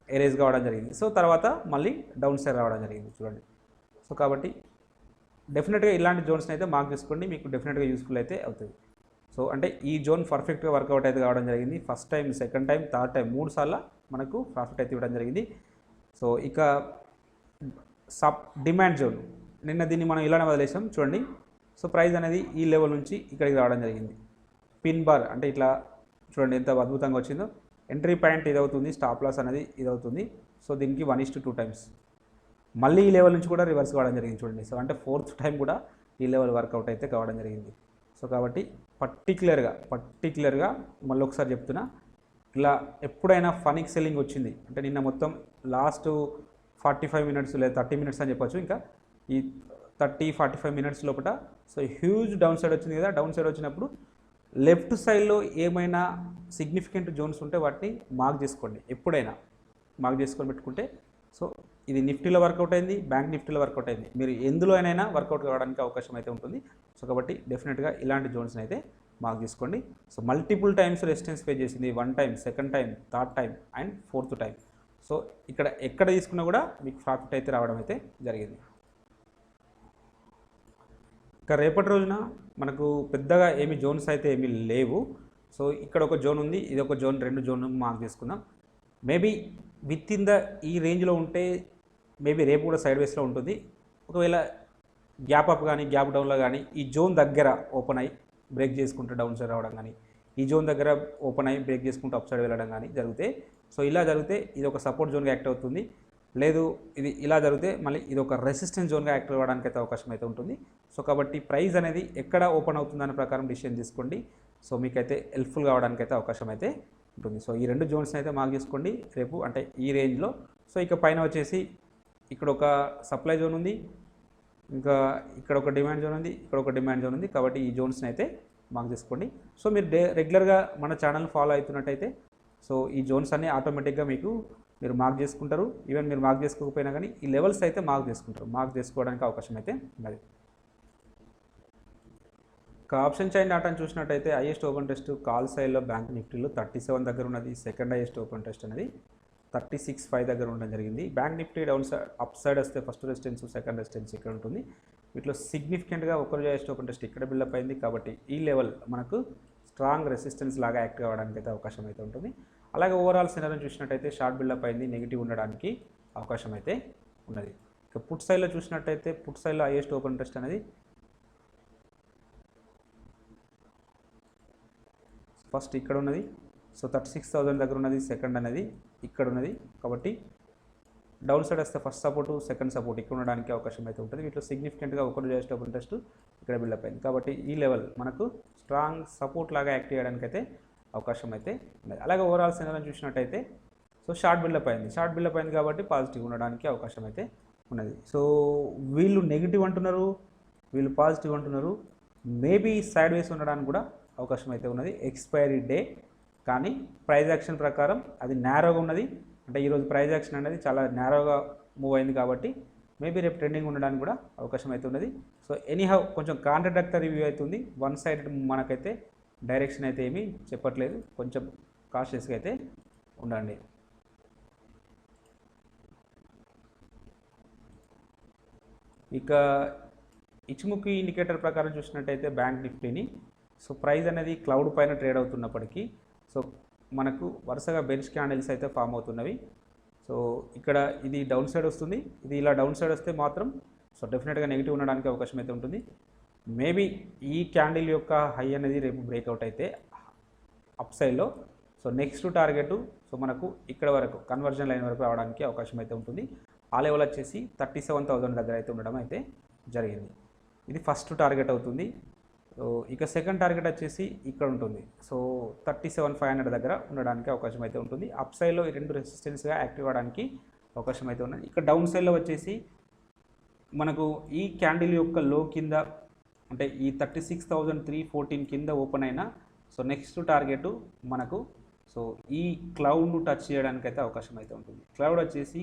ఎరేజ్ కావడం జరిగింది. సో తర్వాత మళ్ళీ డౌన్ సైడ్ రావడం జరిగింది చూడండి. సో కాబట్టి డెఫినెట్గా ఇలాంటి జోన్స్ని అయితే మార్క్ చేసుకోండి, మీకు డెఫినెట్గా యూస్ఫుల్ అయితే అవుతుంది. సో అంటే ఈ జోన్ పర్ఫెక్ట్గా వర్కౌట్ అయితే కావడం జరిగింది. First time, second time, third time 3 సార్లు మనకు ప్రాఫిట్ అయితే ఇవ్వడం జరిగింది. సో ఇక డిమాండ్ జోన్. నిన్న దీన్ని మనం ఇలానే వదిలేసాం చూడండి. సో ప్రైస్ అనేది ఈ లెవెల్ నుంచి ఇక్కడికి రావడం జరిగింది. పిన్ బార్ అంటే ఇట్లా చూడండి ఎంత అద్భుతంగా వచ్చిందో. ఎంట్రీ పాయింట్ ఇది అవుతుంది, స్టాప్ లాస్ అనేది ఇది అవుతుంది. సో దీనికి 1:2 టైమ్స్ మళ్ళీ ఈ లెవెల్ నుంచి కూడా రివర్స్ కావడం జరిగింది చూడండి. సో అంటే 4th టైం కూడా ఈ లెవెల్ వర్కౌట్ అయితే కావడం జరిగింది. సో కాబట్టి పర్టిక్యులర్గా మళ్ళీ ఒకసారి చెప్తున్నా, ఇలా ఎప్పుడైనా ఫనిక్ సెల్లింగ్ వచ్చింది అంటే నిన్న మొత్తం లాస్ట్ 45 మినిట్స్ లేదా 30 మినిట్స్ అని చెప్పొచ్చు, ఇంకా ఈ 30-45 మినిట్స్ లోపల సో హ్యూజ్ డౌన్ సైడ్ వచ్చింది కదా. డౌన్ సైడ్ వచ్చినప్పుడు లెఫ్ట్ సైడ్లో ఏమైనా సిగ్నిఫికెంట్ జోన్స్ ఉంటే వాటిని మార్క్ చేసుకోండి. ఎప్పుడైనా మార్క్ చేసుకొని పెట్టుకుంటే సో ఇది నిఫ్టీలో వర్కౌట్ అయింది, బ్యాంక్ నిఫ్టీలో వర్కౌట్ అయింది, మీరు ఎందులో అయినా వర్కౌట్ కావడానికి అవకాశం అయితే ఉంటుంది. సో కాబట్టి డెఫినెట్గా ఇలాంటి జోన్స్ని అయితే మార్క్ చేసుకోండి. So multiple times resistance pay చేసింది, 1 time, 2nd time, 3rd time and 4th time. So ఇక్కడ ఎక్కడ తీసుకున్నా కూడా మీకు ప్రాఫిట్ అయితే రావడం అయితే జరిగింది. ఇక రేపటి రోజున మనకు పెద్దగా ఏమి జోన్స్ అయితే ఏమీ లేవు. సో ఇక్కడ ఒక జోన్ ఉంది, ఇది ఒక జోన్, 2 జోన్ మార్క్ చేసుకుందాం. మేబీ విత్ ఇన్ ద ఈ రేంజ్లో ఉంటే మేబీ రేపు కూడా సైడ్ వేస్లో ఉంటుంది. ఒకవేళ గ్యాప్ అప్ కానీ గ్యాప్ డౌన్లో కానీ ఈ జోన్ దగ్గర ఓపెన్ అయ్యి బ్రేక్ చేసుకుంటూ డౌన్ సైడ్ రావడం కానీ, ఈ జోన్ దగ్గర ఓపెన్ అయ్యి బ్రేక్ చేసుకుంటూ అప్ సైడ్ వెళ్ళడం కానీ జరిగితే, సో ఇలా జరిగితే ఇది ఒక సపోర్ట్ జోన్గా యాక్ట్ అవుతుంది. లేదు ఇది ఇలా జరిగితే మళ్ళీ ఇది ఒక రెసిస్టెన్స్ జోన్గా యాక్ట్ అవ్వడానికి అయితే అవకాశం అయితే ఉంటుంది. సో కాబట్టి ప్రైస్ అనేది ఎక్కడ ఓపెన్ అవుతుందనే ప్రకారం డిసిషన్ తీసుకోండి. సో మీకైతే హెల్ప్ఫుల్ కావడానికి అయితే అవకాశం అయితే ఉంటుంది. సో ఈ 2 జోన్స్ని అయితే మార్క్ చేసుకోండి రేపు అంటే ఈ రేంజ్లో. సో ఇక పైన వచ్చేసి ఇక్కడ ఒక సప్లై జోన్ ఉంది, ఇంకా ఇక్కడ ఒక డిమాండ్ జోన్ ఉంది, ఇక్కడ ఒక డిమాండ్ జోన్ ఉంది. కాబట్టి ఈ జోన్స్ని అయితే మార్క్ చేసుకోండి. సో మీరు రెగ్యులర్గా మన ఛానల్ ఫాలో అవుతున్నట్టయితే సో ఈ జోన్స్ అన్నీ ఆటోమేటిక్గా మీరు మార్క్ చేసుకుంటారు. ఈవెన్ మీరు మార్క్ చేసుకోకపోయినా కానీ ఈ లెవెల్స్ అయితే మార్క్ చేసుకుంటారు. మార్క్ చేసుకోవడానికి అవకాశం అయితే ఉన్నది. ఇక ఆప్షన్ చైన్ డాటాను చూసినట్టయితే హైయెస్ట్ ఓపెన్ టెస్ట్ కాల్ సైడ్లో బ్యాంక్ నిఫ్టీలో 37 దగ్గర ఉన్నది. సెకండ్ హైయెస్ట్ ఓపెన్ టెస్ట్ అనేది 36.5 దగ్గర ఉండడం జరిగింది. Bank Nifty down side up side వస్తే ఫస్ట్ రెసిస్టెన్స్, సెకండ్ రెసిస్టెన్స్ ఇక్కడ ఉంటుంది. వీటిలో సిగ్నిఫికెంట్గా ఒకరోజు హైయెస్ట్ ఓపెన్ టెస్ట్ ఇక్కడ బిల్డప్ అయింది. కాబట్టి ఈ లెవెల్ మనకు స్ట్రాంగ్ రెసిస్టెన్స్ లాగా యాక్ట్ అవ్వడానికి అయితే అవకాశం అయితే ఉంటుంది. అలాగే ఓవరాల్ సినారియోని చూసినట్టయితే షార్ట్ బిల్డప్ అయింది, నెగిటివ్ ఉండడానికి అవకాశం అయితే ఉన్నది. ఇక పుట్ సైడ్లో చూసినట్టయితే పుట్ సైడ్లో హైయెస్ట్ ఓపెన్ టెస్ట్ అనేది ఫస్ట్ ఇక్కడ ఉన్నది. సో 36,000 దగ్గర ఉన్నది. సెకండ్ అనేది ఇక్కడ ఉన్నది. కాబట్టి డౌన్ సైడ్ వస్తే ఫస్ట్ సపోర్టు, సెకండ్ సపోర్ట్ ఇక్కడ ఉండడానికి అవకాశం అయితే ఉంటుంది. వీటిలో సిగ్నిఫికెంట్గా ఒకరోజు హైయెస్ట్ ఓపెన్ టెస్ట్ ఇక్కడ బిల్డప్ అయింది. కాబట్టి ఈ లెవెల్ మనకు స్ట్రాంగ్ సపోర్ట్ లాగా యాక్ట్ చేయడానికి అయితే అవకాశం అయితే ఉన్నది. అలాగే ఓవరాల్ సినారియోని చూసినట్టయితే సో షార్ట్ బిల్డప్ అయింది కాబట్టి పాజిటివ్ ఉండడానికి అవకాశం అయితే ఉన్నది. సో వీళ్ళు నెగిటివ్ అంటున్నారు, వీళ్ళు పాజిటివ్ అంటున్నారు. మేబీ సైడ్ వేస్ ఉండడానికి కూడా అవకాశం అయితే ఉన్నది. ఎక్స్పైరీ డే కానీ ప్రైజ్ యాక్షన్ ప్రకారం అది నేరోగా ఉన్నది. అంటే ఈరోజు ప్రైజ్ యాక్షన్ అనేది చాలా నేరోగా మూవ్ అయింది కాబట్టి మేబీ రేపు ట్రెండింగ్ ఉండడానికి కూడా అవకాశం అయితే ఉన్నది. సో ఎనీహౌ కొంచెం కాంట్రాడక్టరీ రివ్యూ అవుతుంది. వన్ సైడ్ మనకైతే డైరెక్షన్ అయితే ఏమీ చెప్పట్లేదు. కొంచెం కాషియస్గా అయితే ఉండండి. ఇక ఇచ్చుముఖి ఇండికేటర్ ప్రకారం చూసినట్టయితే బ్యాంక్ నిఫ్టీని సో ప్రైస్ అనేది క్లౌడ్ పైన ట్రేడ్ అవుతున్నప్పటికీ సో మనకు వరుసగా బెంచ్ క్యాండిల్స్ అయితే ఫామ్ అవుతున్నవి. సో ఇక్కడ ఇది డౌన్ సైడ్ వస్తుంది, ఇది ఇలా డౌన్ సైడ్ వస్తే మాత్రం సో డెఫినెట్గా నెగిటివ్ ఉండడానికి అవకాశం అయితే ఉంటుంది. మేబీ ఈ క్యాండిల్ యొక్క హై అనేది రేపు బ్రేక్అవుట్ అయితే అప్ సైడ్లో సో నెక్స్ట్ టార్గెట్ సో మనకు ఇక్కడ వరకు కన్వర్జన్ లైన్ వరకు రావడానికి అవకాశం అయితే ఉంటుంది. ఆ లెవెల్ వచ్చేసి 37,000 దగ్గర అయితే ఉండడం అయితే జరిగింది. ఇది ఫస్ట్ టార్గెట్ అవుతుంది. సో ఇక సెకండ్ టార్గెట్ వచ్చేసి ఇక్కడ ఉంటుంది. సో 37,500 దగ్గర ఉండడానికి అవకాశం అయితే ఉంటుంది. అప్ సైడ్లో ఈ 2 రెసిస్టెన్స్గా యాక్టివ్ అవ్వడానికి అవకాశం అయితే ఉన్నది. ఇక డౌన్ సైడ్లో వచ్చేసి మనకు ఈ క్యాండిల్ యొక్క లో కింద అంటే ఈ 36,314 కింద ఓపెన్ అయినా సో నెక్స్ట్ టార్గెట్ మనకు సో ఈ క్లౌడ్ను టచ్ చేయడానికి అయితే అవకాశం అయితే ఉంటుంది. క్లౌడ్ వచ్చేసి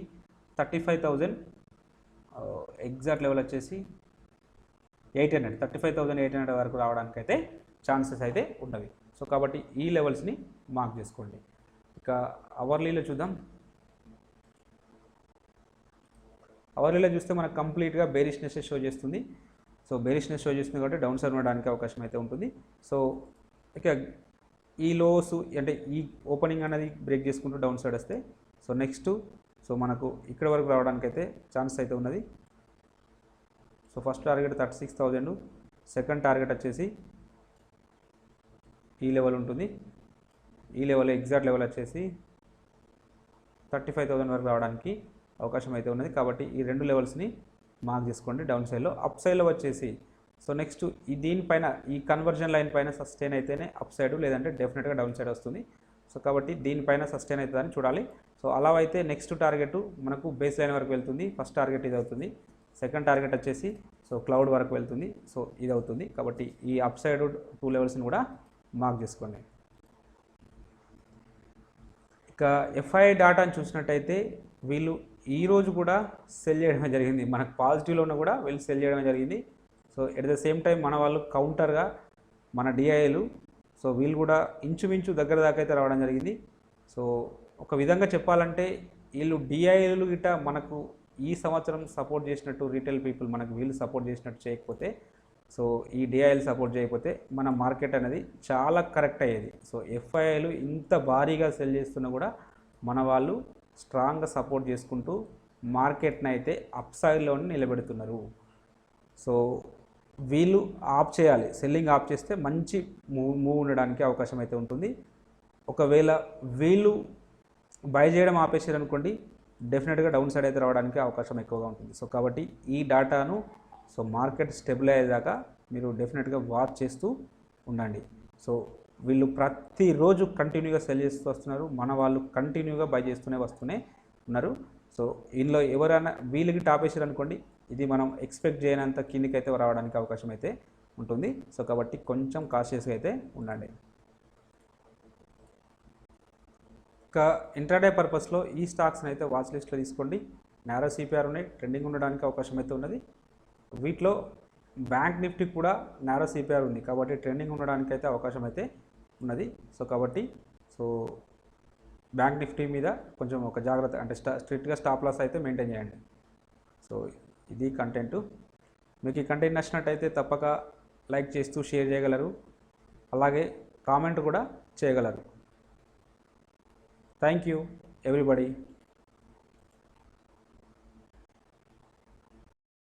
35,000 ఎగ్జాక్ట్ లెవెల్ వచ్చేసి 35,800 వరకు రావడానికి అయితే ఛాన్సెస్ అయితే ఉన్నవి. సో కాబట్టి ఈ లెవెల్స్ని మార్క్ చేసుకోండి. ఇక అవర్లీలో చూద్దాం. అవర్లీలో చూస్తే మనకు కంప్లీట్గా బేరిష్నెస్ షో చేస్తుంది. సో బేరిష్నెస్ షో చేస్తుంది కాబట్టి డౌన్ సైడ్ ఉండడానికి అవకాశం అయితే ఉంటుంది. సో ఇక ఈ లోస్ అంటే ఈ ఓపెనింగ్ అనేది బ్రేక్ చేసుకుంటూ డౌన్ సైడ్ వస్తే సో నెక్స్ట్ సో మనకు ఇక్కడ వరకు రావడానికి అయితే ఛాన్స్ అయితే ఉన్నది. So first target 36,000, second target వచ్చేసి ఈ లెవెల్ ఉంటుంది. ఈ లెవెల్ ఎగ్జాక్ట్ లెవెల్ వచ్చేసి 35,000 వరకు రావడానికి అవకాశం అయితే ఉన్నది. కాబట్టి ఈ రెండు లెవెల్స్ని మార్క్ చేసుకోండి డౌన్ సైడ్లో. అప్ సైడ్లో వచ్చేసి సో నెక్స్ట్ ఈ దీనిపైన ఈ కన్వర్జన్ లైన్ పైన సస్టైన్ అయితేనే అప్ సైడ్, లేదంటే డెఫినెట్గా డౌన్ సైడ్ వస్తుంది. సో కాబట్టి దీనిపైన సస్టైన్ అవుతుందని చూడాలి. సో అలా అయితే నెక్స్ట్ టార్గెట్ మనకు బేస్ లైన్ వరకు వెళ్తుంది. ఫస్ట్ టార్గెట్ ఇది అవుతుంది, సెకండ్ టార్గెట్ వచ్చేసి సో క్లౌడ్ వరకు వెళ్తుంది. సో ఇది అవుతుంది. కాబట్టి ఈ అప్ సైడ్ 2 లెవెల్స్ని కూడా మార్క్ చేసుకోండి. ఇక ఎఫ్ఐ డాటాను చూసినట్టయితే వీళ్ళు ఈరోజు కూడా సెల్ చేయడమే జరిగింది. మనకు పాజిటివ్లో ఉన్న కూడా వీళ్ళు సెల్ చేయడమే జరిగింది. So at the same time మన వాళ్ళు కౌంటర్గా మన డిఐలు సో వీళ్ళు కూడా ఇంచుమించు దగ్గర దాకా అయితే రావడం జరిగింది. సో ఒక విధంగా చెప్పాలంటే వీళ్ళు డిఐలు గిట్ట మనకు ఈ సంవత్సరం సపోర్ట్ చేసినట్టు రీటైల్ పీపుల్ మనకు వీళ్ళు సపోర్ట్ చేసినట్టు చేయకపోతే, సో ఈ డిఐలు సపోర్ట్ చేయకపోతే మన మార్కెట్ అనేది చాలా కరెక్ట్ అయ్యేది. సో ఎఫ్ఐఐలు ఇంత భారీగా సెల్ చేస్తున్నా కూడా మన వాళ్ళు స్ట్రాంగ్గా సపోర్ట్ చేసుకుంటూ మార్కెట్ని అయితే అప్ సైడ్లోనే నిలబెడుతున్నారు. సో వీళ్ళు ఆఫ్ చేయాలి, సెల్లింగ్ ఆఫ్ చేస్తే మంచి మూవ్ ఉండడానికి అవకాశం అయితే ఉంటుంది. ఒకవేళ వీళ్ళు బై చేయడం ఆపేసారు అనుకోండి, డెఫినెట్గా డౌన్ సైడ్ అయితే రావడానికి అవకాశం ఎక్కువగా ఉంటుంది. సో కాబట్టి ఈ డాటాను సో మార్కెట్ స్టెబుల్ అయ్యేదాకా మీరు డెఫినెట్గా వాచ్ చేస్తూ ఉండండి. సో వీళ్ళు ప్రతిరోజు కంటిన్యూగా సెల్ చేస్తూ వస్తున్నారు, మన వాళ్ళు కంటిన్యూగా బై చేస్తూనే ఉన్నారు. సో ఇందులో ఎవరైనా వీళ్ళకి టాప్ వేసారు అనుకోండి, ఇది మనం ఎక్స్పెక్ట్ చేయనంత కిందికైతే రావడానికి అవకాశం అయితే ఉంటుంది. సో కాబట్టి కొంచెం కాషియస్గా అయితే ఉండండి. ఇంకా ఇంట్రాడే పర్పస్లో ఈ స్టాక్స్ని అయితే వాచ్ లిస్ట్లో తీసుకోండి. నారో సిపిఆర్ ఉన్నాయి, ట్రెండింగ్ ఉండడానికి అవకాశం అయితే ఉన్నది. వీటిలో బ్యాంక్ నిఫ్టీ కూడా నారో సిపిఆర్ ఉంది, కాబట్టి ట్రెండింగ్ ఉండడానికి అయితే అవకాశం అయితే ఉన్నది. సో కాబట్టి సో బ్యాంక్ నిఫ్టీ మీద కొంచెం ఒక జాగ్రత్త, అంటే స్ట్రిక్ట్గా స్టాప్ లాస్ అయితే మెయింటైన్ చేయండి. సో ఇది కంటెంట్. మీకు ఈ కంటెంట్ నచ్చినట్టయితే తప్పక లైక్ చేస్తూ షేర్ చేయగలరు, అలాగే కామెంట్ కూడా చేయగలరు. Thank you everybody.